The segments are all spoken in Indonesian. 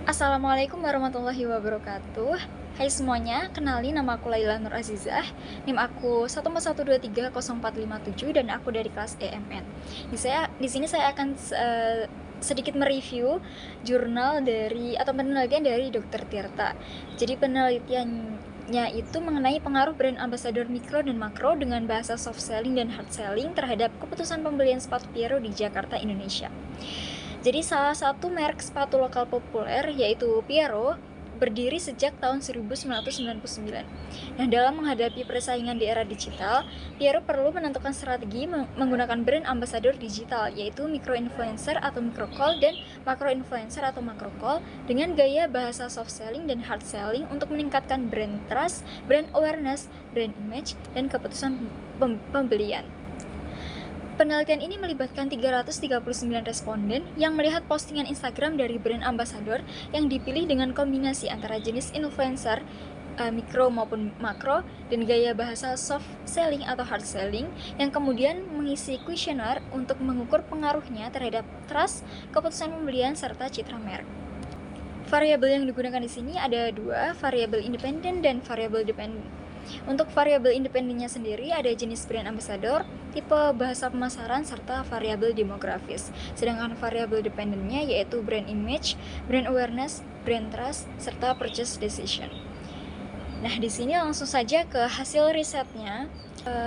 Assalamualaikum warahmatullahi wabarakatuh. Hai semuanya, kenalin nama aku Laila Nur Azizah. NIM aku 141230457 dan aku dari kelas EMN. Di sini saya akan sedikit mereview jurnal atau penelitian dari Dr. Tirta. Jadi penelitiannya itu mengenai pengaruh brand ambassador mikro dan makro dengan bahasa soft selling dan hard selling terhadap keputusan pembelian sepatu Piero di Jakarta, Indonesia. Jadi salah satu merek sepatu lokal populer yaitu Piero berdiri sejak tahun 1999. Nah, dalam menghadapi persaingan di era digital, Piero perlu menentukan strategi menggunakan brand ambassador digital yaitu micro-influencer atau micro-call dan macro-influencer atau macro-call dengan gaya bahasa soft selling dan hard selling untuk meningkatkan brand trust, brand awareness, brand image, dan keputusan pembelian. Penelitian ini melibatkan 339 responden yang melihat postingan Instagram dari brand ambassador yang dipilih dengan kombinasi antara jenis influencer, mikro maupun makro, dan gaya bahasa soft selling atau hard selling yang kemudian mengisi kuesioner untuk mengukur pengaruhnya terhadap trust, keputusan pembelian, serta citra merek. Variabel yang digunakan di sini ada dua, variabel independen dan variabel dependen. Untuk variabel independennya sendiri ada jenis brand ambassador, tipe bahasa pemasaran, serta variabel demografis. Sedangkan variabel dependennya yaitu brand image, brand awareness, brand trust, serta purchase decision. Nah, di sini langsung saja ke hasil risetnya.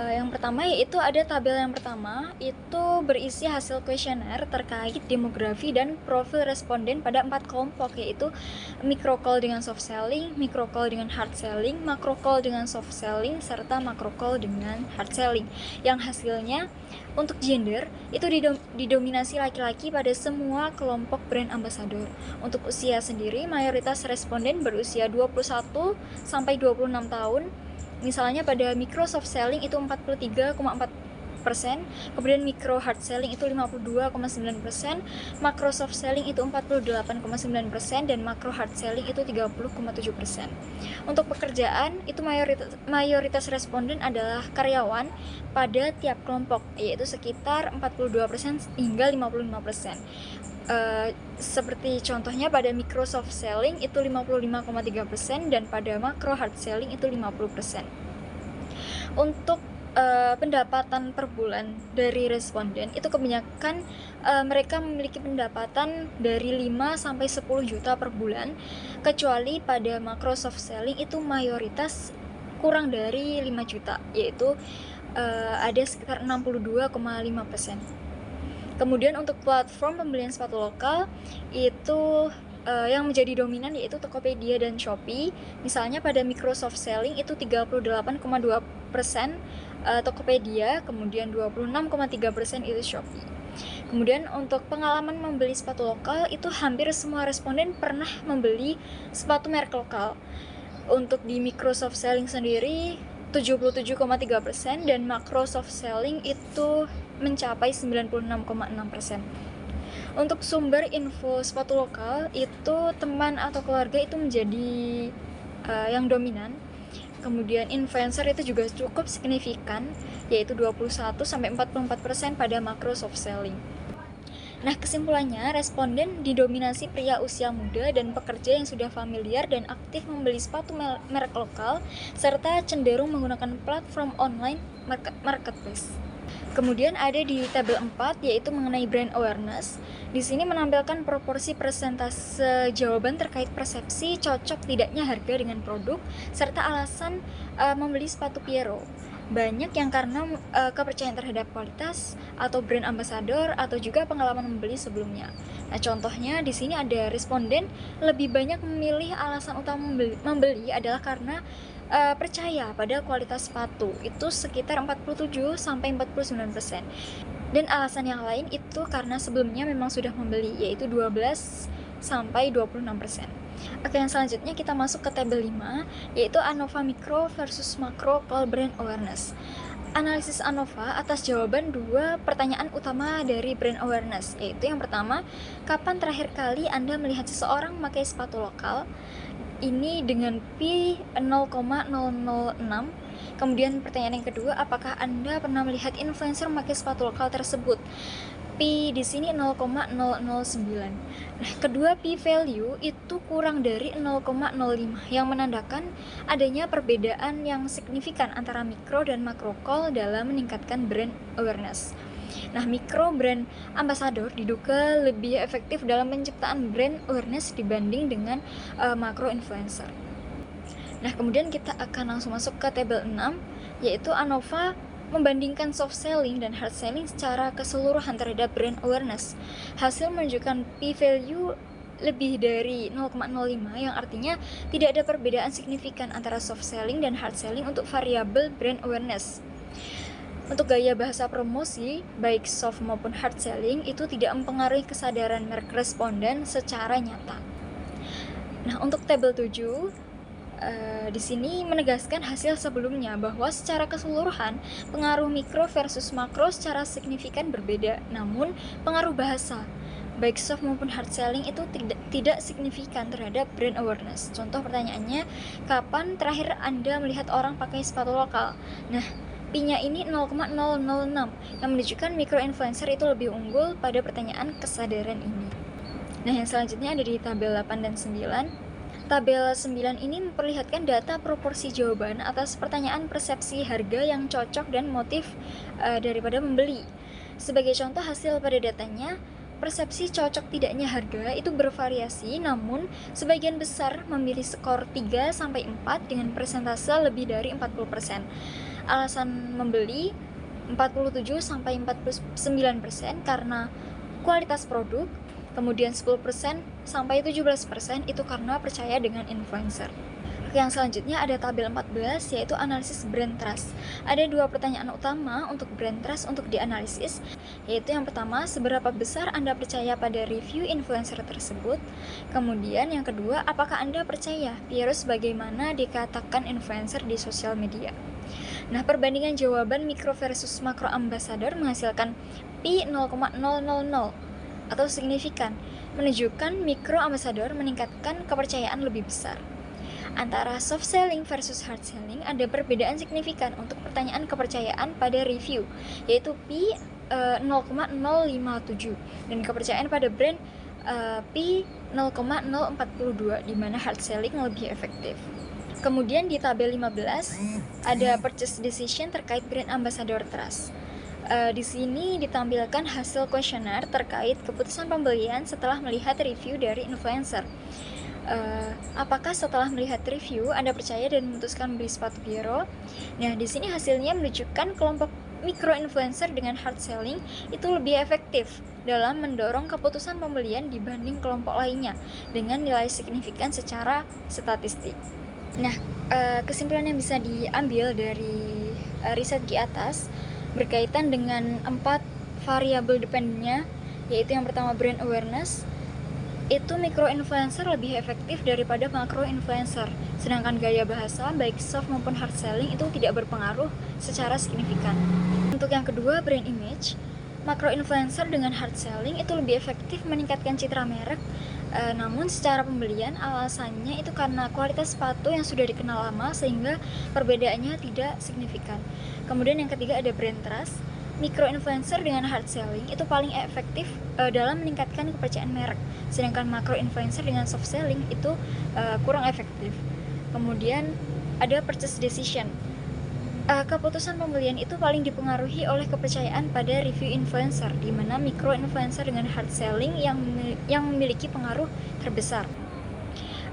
Yang pertama yaitu ada tabel yang pertama itu berisi hasil kuesioner terkait demografi dan profil responden pada 4 kelompok, yaitu micro call dengan soft selling, micro call dengan hard selling, macro call dengan soft selling, serta macro call dengan hard selling. Yang hasilnya untuk gender itu didominasi laki-laki pada semua kelompok brand ambassador. Untuk usia sendiri mayoritas responden berusia 21 sampai 26 tahun. Misalnya pada micro soft selling itu 43,4%, kemudian micro hard selling itu 52,9%, macro soft selling itu 48,9%, dan macro hard selling itu 30,7%. Untuk pekerjaan itu mayoritas responden adalah karyawan pada tiap kelompok, yaitu sekitar 42% hingga 55%. Seperti contohnya pada micro soft selling itu 55,3% dan pada macro hard selling itu 50%. Untuk pendapatan per bulan dari responden itu kebanyakan mereka memiliki pendapatan dari 5 sampai 10 juta per bulan, kecuali pada macro soft selling itu mayoritas kurang dari 5 juta, yaitu ada sekitar 62,5%. Kemudian untuk platform pembelian sepatu lokal itu yang menjadi dominan yaitu Tokopedia dan Shopee. Misalnya pada Microsoft Selling itu 38,2% Tokopedia, kemudian 26,3% itu Shopee. Kemudian untuk pengalaman membeli sepatu lokal itu hampir semua responden pernah membeli sepatu merek lokal. Untuk di Microsoft Selling sendiri 77,3% dan macro soft selling itu mencapai 96,6%. Untuk sumber info sepatu lokal itu teman atau keluarga itu menjadi yang dominan. Kemudian influencer itu juga cukup signifikan, yaitu 21-44% pada macro soft selling. Nah, kesimpulannya, responden didominasi pria usia muda dan pekerja yang sudah familiar dan aktif membeli sepatu merek lokal, serta cenderung menggunakan platform online marketplace. Kemudian ada di tabel 4 yaitu mengenai brand awareness. Di sini menampilkan proporsi persentase jawaban terkait persepsi cocok tidaknya harga dengan produk serta alasan membeli sepatu Piero. Banyak yang karena kepercayaan terhadap kualitas atau brand ambassador atau juga pengalaman membeli sebelumnya. Nah, contohnya di sini ada responden lebih banyak memilih alasan utama membeli adalah karena percaya pada kualitas sepatu, itu sekitar 47-49%. Dan alasan yang lain itu karena sebelumnya memang sudah membeli, yaitu 12-26%. Oke, yang selanjutnya kita masuk ke tabel 5, yaitu ANOVA Micro versus Macro Call Brand Awareness. Analisis ANOVA atas jawaban 2 pertanyaan utama dari brand awareness, yaitu yang pertama, kapan terakhir kali Anda melihat seseorang memakai sepatu lokal? Ini dengan P 0,006. Kemudian pertanyaan yang kedua, apakah Anda pernah melihat influencer memakai sepatu lokal tersebut? P di sini 0,009. Nah, kedua P value itu kurang dari 0,05 yang menandakan adanya perbedaan yang signifikan antara micro dan macro call dalam meningkatkan brand awareness. Nah, micro brand ambassador diduga lebih efektif dalam penciptaan brand awareness dibanding dengan macro influencer. Nah, kemudian kita akan langsung masuk ke tabel 6, yaitu ANOVA membandingkan soft selling dan hard selling secara keseluruhan terhadap brand awareness. Hasil menunjukkan p-value lebih dari 0,05 yang artinya tidak ada perbedaan signifikan antara soft selling dan hard selling untuk variabel brand awareness. Untuk gaya bahasa promosi, baik soft maupun hard selling itu tidak mempengaruhi kesadaran merek responden secara nyata. Nah, untuk tabel 7 di sini menegaskan hasil sebelumnya bahwa secara keseluruhan pengaruh mikro versus makro secara signifikan berbeda, namun pengaruh bahasa baik soft maupun hard selling itu tidak signifikan terhadap brand awareness. Contoh pertanyaannya, kapan terakhir Anda melihat orang pakai sepatu lokal? Nah, P-nya ini 0,006 yang menunjukkan mikro influencer itu lebih unggul pada pertanyaan kesadaran ini. Nah, yang selanjutnya ada di tabel 8 dan 9. Tabel 9 ini memperlihatkan data proporsi jawaban atas pertanyaan persepsi harga yang cocok dan motif daripada membeli. Sebagai contoh hasil pada datanya, persepsi cocok tidaknya harga itu bervariasi, namun sebagian besar memilih skor 3-4 dengan persentase lebih dari 40%. Alasan membeli 47-49% karena kualitas produk, kemudian 10% sampai 17% itu karena percaya dengan influencer. Yang selanjutnya ada tabel 14, yaitu analisis brand trust. Ada dua pertanyaan utama untuk brand trust untuk dianalisis, yaitu yang pertama, seberapa besar Anda percaya pada review influencer tersebut? Kemudian yang kedua, apakah Anda percaya virus bagaimana dikatakan influencer di sosial media? Nah, perbandingan jawaban mikro versus makro ambassador menghasilkan P 0,000 atau signifikan, menunjukkan mikro ambassador meningkatkan kepercayaan lebih besar. Antara soft selling versus hard selling ada perbedaan signifikan untuk pertanyaan kepercayaan pada review, yaitu P 0,057 dan kepercayaan pada brand P 0,042, di mana hard selling lebih efektif. Kemudian di tabel 15 ada purchase decision terkait brand ambassador trust. Di sini ditampilkan hasil kuesioner terkait keputusan pembelian setelah melihat review dari influencer. Apakah setelah melihat review Anda percaya dan memutuskan membeli sepatu Piero? Nah, di sini hasilnya menunjukkan kelompok mikro influencer dengan hard selling itu lebih efektif dalam mendorong keputusan pembelian dibanding kelompok lainnya dengan nilai signifikan secara statistik. Nah, kesimpulan yang bisa diambil dari riset di atas berkaitan dengan 4 variabel dependennya, yaitu yang pertama brand awareness, itu mikro influencer lebih efektif daripada makro influencer, sedangkan gaya bahasa baik soft maupun hard selling itu tidak berpengaruh secara signifikan. Untuk yang kedua, brand image, makro influencer dengan hard selling itu lebih efektif meningkatkan citra merek, namun secara pembelian alasannya itu karena kualitas sepatu yang sudah dikenal lama sehingga perbedaannya tidak signifikan. Kemudian yang ketiga ada brand trust, mikro influencer dengan hard selling itu paling efektif dalam meningkatkan kepercayaan merek, sedangkan makro influencer dengan soft selling itu kurang efektif. Kemudian ada purchase decision. Keputusan pembelian itu paling dipengaruhi oleh kepercayaan pada review influencer, di mana mikro influencer dengan hard selling yang memiliki pengaruh terbesar.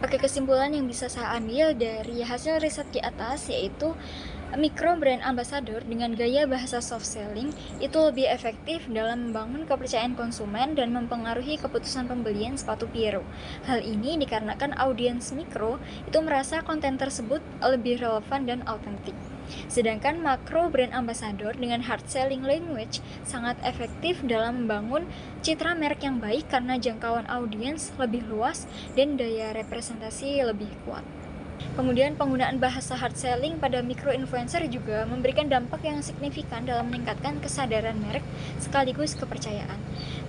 Oke, kesimpulan yang bisa saya ambil dari hasil riset di atas yaitu mikro brand ambassador dengan gaya bahasa soft selling itu lebih efektif dalam membangun kepercayaan konsumen dan mempengaruhi keputusan pembelian sepatu Piero. Hal ini dikarenakan audiens mikro itu merasa konten tersebut lebih relevan dan autentik. Sedangkan makro brand ambassador dengan hard selling language sangat efektif dalam membangun citra merek yang baik karena jangkauan audiens lebih luas dan daya representasi lebih kuat. Kemudian penggunaan bahasa hard selling pada mikro influencer juga memberikan dampak yang signifikan dalam meningkatkan kesadaran merek sekaligus kepercayaan.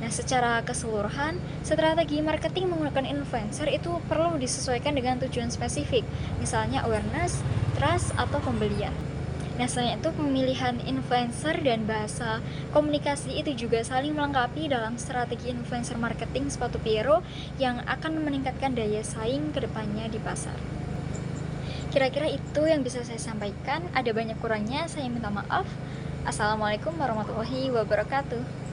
Nah, secara keseluruhan, strategi marketing menggunakan influencer itu perlu disesuaikan dengan tujuan spesifik, misalnya awareness, trust, atau pembelian. Nah, selain itu pemilihan influencer dan bahasa komunikasi itu juga saling melengkapi dalam strategi influencer marketing sepatu Piero yang akan meningkatkan daya saing ke depannya di pasar. Kira-kira itu yang bisa saya sampaikan. Ada banyak kurangnya, saya minta maaf. Assalamualaikum warahmatullahi wabarakatuh.